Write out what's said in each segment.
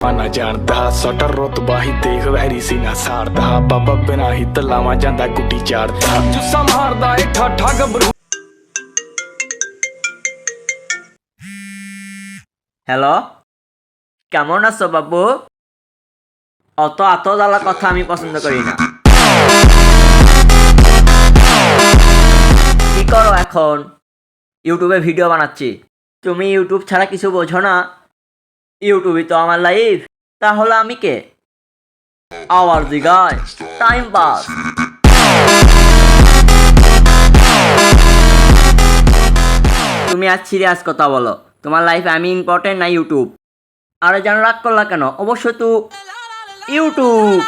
ना जानदा सटर रुतबा ही देख वैरी सीना साड़दा बाबा बिना ही तलावा जांदा गुड्डी चाड़दा जुस्सा मारदा ए ठाठा गबरू। হ্যালো, কেমন আছো বাবু? অত জ্বালা কথা আমি পছন্দ করি না। কি করো এখন? ইউটিউবে ভিডিও বানাচ্ছি। তুমি ইউটিউব ছাড়া কিছু বোঝো না? ইউটিউবই তো আমার লাইফ। তাহলে আমি কে? আওয়ার দিগায় টাইম পাস। তুমি আজ সিরিয়াস কথা বলো, তোমার লাইফে আমি ইম্পর্টেন্ট না ইউটিউব? আরে যেন রাগ করলা কেন? অবশ্যই তো ইউটিউব।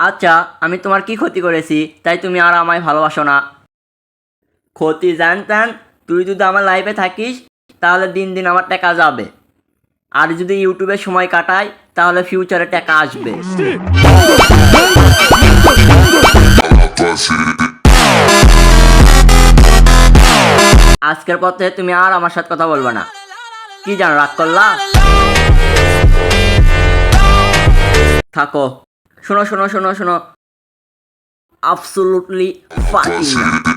আচ্ছা, আমি তোমার কি ক্ষতি করেছি তাই তুমি আর আমায় ভালোবাসো না? ক্ষতি জানতেন? তুই যদি আমার লাইফে থাকিস তাহলে দিন দিন আমার টাকা যাবে, আর যদি ইউটিউবে সময় কাটাই তাহলে ফিউচারে টাকা আসবে। আজকের পর থেকে তুমি আর আমার সাথে কথা বলবে না। কি জানো, রাগ করলা? থাকো। শোনো শোনো শোনো শোনো, অ্যাবসলিউটলি ফাকিং।